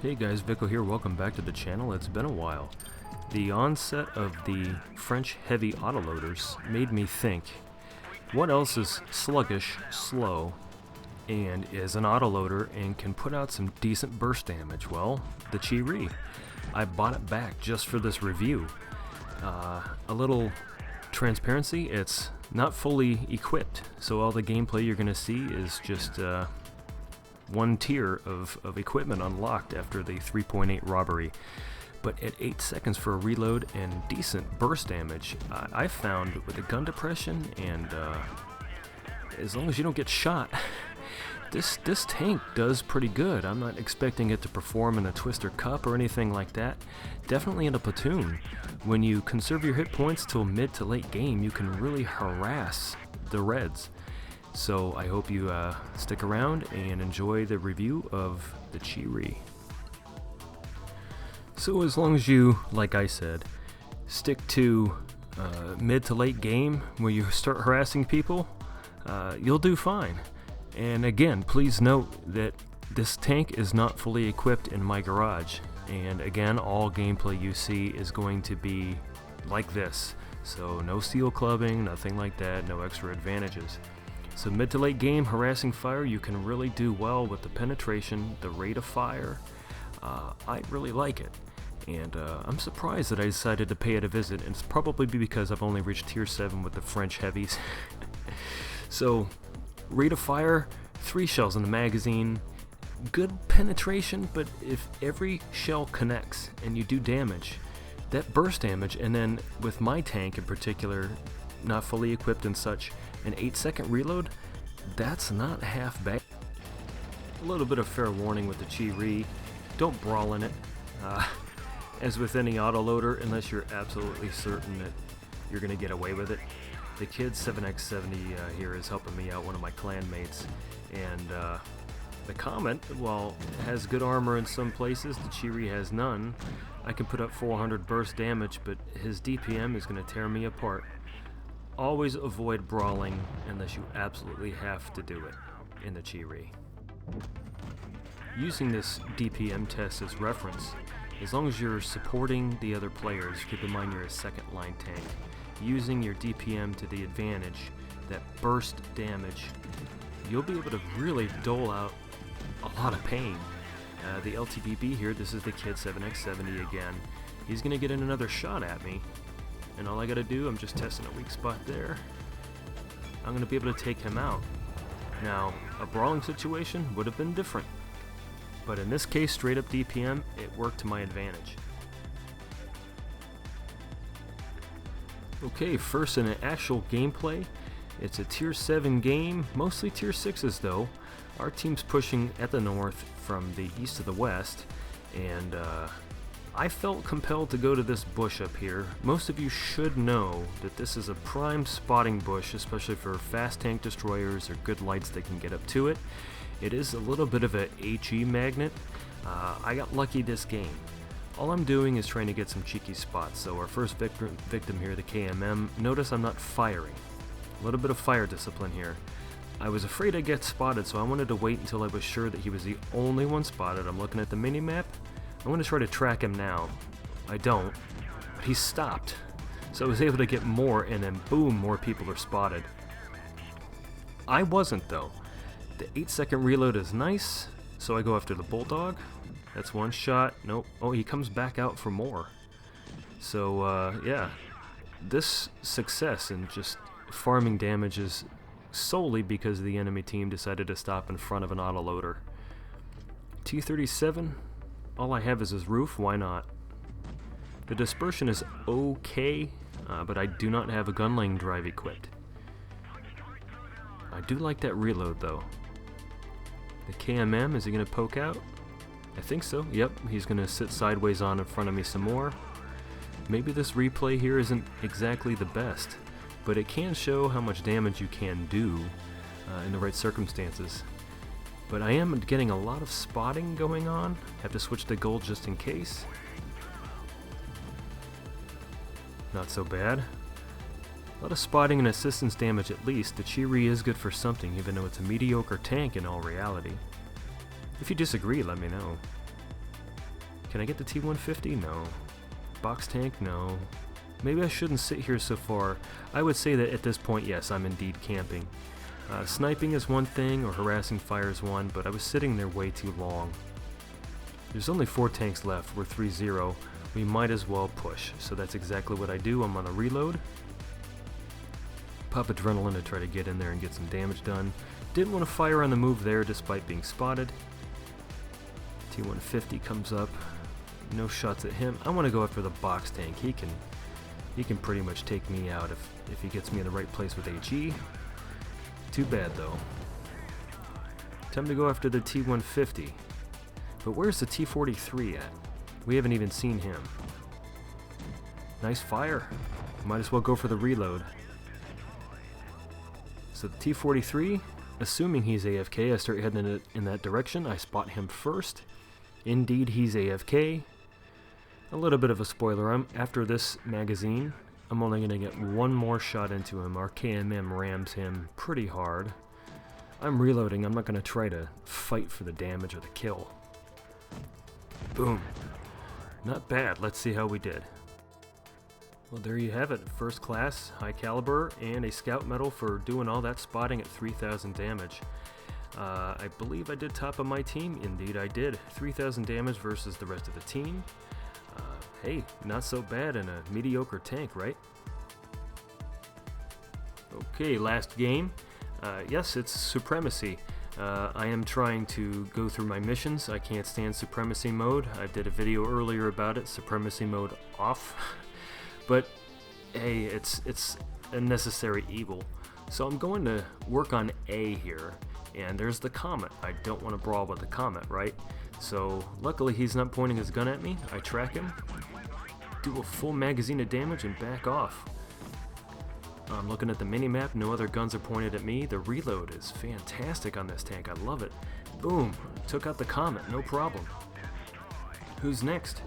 Hey guys, Vico here, welcome back to the channel. It's been a while. The onset of the French heavy autoloaders made me think, what else is sluggish, slow, and is an autoloader and can put out some decent burst damage? Well, the Triarii. I bought it back just for this review. A little transparency, it's not fully equipped, so all the gameplay you're going to see is just one tier of equipment unlocked after the 3.8 robbery. But at 8 seconds for a reload and decent burst damage, I found with the gun depression and as long as you don't get shot, this tank does pretty good. I'm not expecting it to perform in a Twister Cup or anything like that. Definitely in a platoon. When you conserve your hit points till mid to late game, you can really harass the Reds. So I hope you stick around and enjoy the review of the Triarii. So as long as you, like I said, stick to mid to late game where you start harassing people, you'll do fine. And again, please note that this tank is not fully equipped in my garage. And again, all gameplay you see is going to be like this. So no steel clubbing, nothing like that, no extra advantages. So mid to late game harassing fire, you can really do well with the penetration, the rate of fire. I really like it. And I'm surprised that I decided to pay it a visit, and it's probably because I've only reached tier 7 with the French heavies. So rate of fire, 3 shells in the magazine, good penetration, but if every shell connects and you do damage, that burst damage, and then with my tank in particular, not fully equipped and such, an 8-second reload, that's not half bad. A little bit of fair warning with the Triarii, don't brawl in it. As with any autoloader, unless you're absolutely certain that you're going to get away with it. The kid 7x70 here is helping me out, one of my clan mates, and the Comet, while it has good armor in some places, the Triarii has none. I can put up 400 burst damage, but his DPM is going to tear me apart. Always avoid brawling unless you absolutely have to do it in the Triarii. Using this DPM test as reference, as long as you're supporting the other players, keep in mind you're a second line tank, using your DPM to the advantage, that burst damage, you'll be able to really dole out a lot of pain. The LTBB here, this is the kid 7x70 again, he's going to get in another shot at me. And all I gotta do, I'm just testing a weak spot there. I'm gonna be able to take him out. Now, a brawling situation would have been different. But in this case, straight up DPM, it worked to my advantage. Okay, first in an actual gameplay, it's a tier 7 game, mostly tier 6s though. Our team's pushing at the north from the east to the west, and I felt compelled to go to this bush up here. Most of you should know that this is a prime spotting bush, especially for fast tank destroyers or good lights that can get up to it. It is a little bit of a HE magnet. I got lucky this game. All I'm doing is trying to get some cheeky spots. So our first victim here, the KMM, notice I'm not firing. A little bit of fire discipline here. I was afraid I'd get spotted, so I wanted to wait until I was sure that he was the only one spotted. I'm looking at the mini-map. I'm going to try to track him now. I don't, but he stopped. So I was able to get more, and then boom, more people are spotted. I wasn't though. The 8-second reload is nice, so I go after the Bulldog. That's one shot. Nope. Oh, he comes back out for more. So yeah, this success in just farming damage is solely because the enemy team decided to stop in front of an autoloader. T-37. All I have is his roof, why not? The dispersion is okay, but I do not have a gun-laying drive equipped. I do like that reload though. The KMM, is he going to poke out? I think so, yep, he's going to sit sideways on in front of me some more. Maybe this replay here isn't exactly the best, but it can show how much damage you can do in the right circumstances. But I am getting a lot of spotting going on. Have to switch to gold just in case. Not so bad. A lot of spotting and assistance damage at least. The Triarii is good for something, even though it's a mediocre tank in all reality. If you disagree, let me know. Can I get the T-150? No. Box tank? No. Maybe I shouldn't sit here so far. I would say that at this point, yes, I'm indeed camping. Sniping is one thing, or harassing fire is one, but I was sitting there way too long. There's only 4 tanks left. We're 3-0. We might as well push. So that's exactly what I do. I'm on a reload. Pop adrenaline to try to get in there and get some damage done. Didn't want to fire on the move there despite being spotted. T-150 comes up. No shots at him. I want to go after the box tank. He can pretty much take me out if he gets me in the right place with HE. Too bad though. Time to go after the T-150. But where's the T-43 at? We haven't even seen him. Nice fire. Might as well go for the reload. So the T-43, assuming he's AFK, I start heading in that direction. I spot him first. Indeed, he's AFK. A little bit of a spoiler. After this magazine, I'm only going to get one more shot into him. Our KMM rams him pretty hard. I'm reloading. I'm not going to try to fight for the damage or the kill. Boom. Not bad. Let's see how we did. Well, there you have it. First class, high caliber, and a scout medal for doing all that spotting at 3,000 damage. I believe I did top of my team. Indeed I did. 3,000 damage versus the rest of the team. Hey, not so bad in a mediocre tank, right? Okay, last game. Yes, it's Supremacy. I am trying to go through my missions. I can't stand Supremacy mode. I did a video earlier about it, Supremacy mode off. But hey, it's a necessary evil. So I'm going to work on A here. And there's the Comet. I don't want to brawl with the Comet, right? So luckily he's not pointing his gun at me. I track him, do a full magazine of damage, and back off. I'm looking at the mini-map. No other guns are pointed at me. The reload is fantastic on this tank. I love it. Boom. Took out the Comet. No problem. Who's next?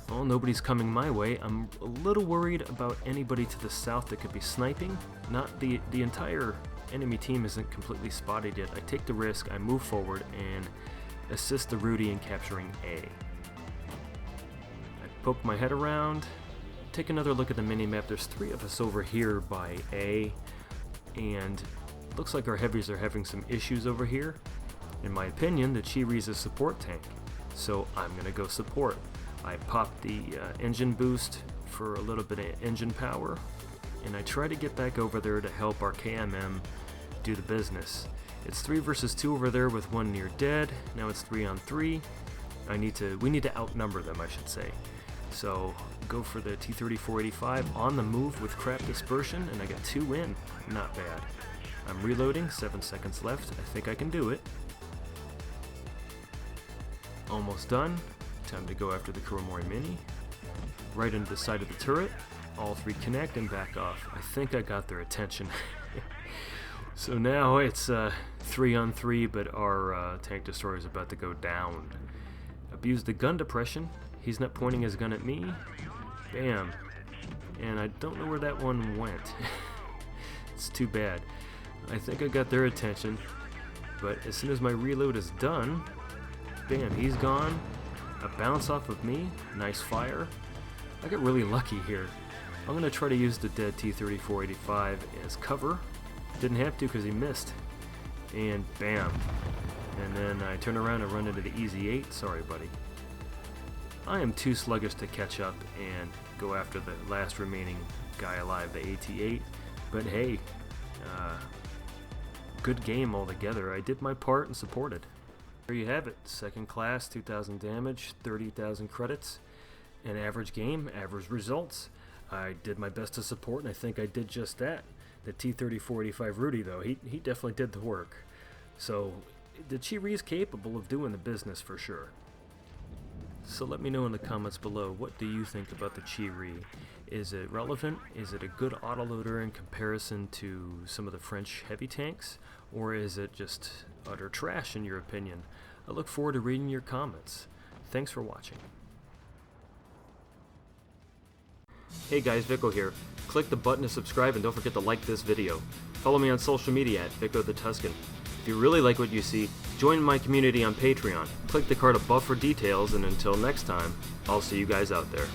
Well, nobody's coming my way. I'm a little worried about anybody to the south that could be sniping. Not the entire enemy team isn't completely spotted yet. I take the risk. I move forward and assist the Rudy in capturing A. I poke my head around. Take another look at the mini-map. There's 3 of us over here by A, and looks like our heavies are having some issues over here. In my opinion, the Triarii's a support tank, so I'm gonna go support. I pop the engine boost for a little bit of engine power, and I try to get back over there to help our KMM do the business. It's 3 versus 2 over there with 1 near dead. Now it's 3 on 3. We need to outnumber them, I should say. So go for the T-3485 on the move with crap dispersion, and I got 2 in. Not bad. I'm reloading, 7 seconds left. I think I can do it. Almost done. Time to go after the Kuromori Mini. Right into the side of the turret. All 3 connect and back off. I think I got their attention. So now it's 3 on 3, but our tank destroyer is about to go down. Abuse the gun depression. He's not pointing his gun at me. Bam. And I don't know where that one went. It's too bad. I think I got their attention, but as soon as my reload is done, bam, he's gone. A bounce off of me. Nice fire. I got really lucky here. I'm going to try to use the dead T-3485 as cover. Didn't have to because he missed. And bam. And then I turn around and run into the Easy 8. Sorry, buddy. I am too sluggish to catch up and go after the last remaining guy alive, the AT-8. But hey, good game altogether. I did my part and supported. There you have it. Second class, 2,000 damage, 30,000 credits. An average game, average results. I did my best to support, and I think I did just that. The T-3485 Rudy, though, he definitely did the work. So the Triarii's capable of doing the business for sure. So let me know in the comments below, what do you think about the Triarii? Is it relevant? Is it a good autoloader in comparison to some of the French heavy tanks? Or is it just utter trash in your opinion? I look forward to reading your comments. Thanks for watching. Hey guys, Vico here. Click the button to subscribe and don't forget to like this video. Follow me on social media at Vico the Tuscan. If If you really like what you see, join my community on Patreon. Click the card above for details, and until next time, I'll see you guys out there.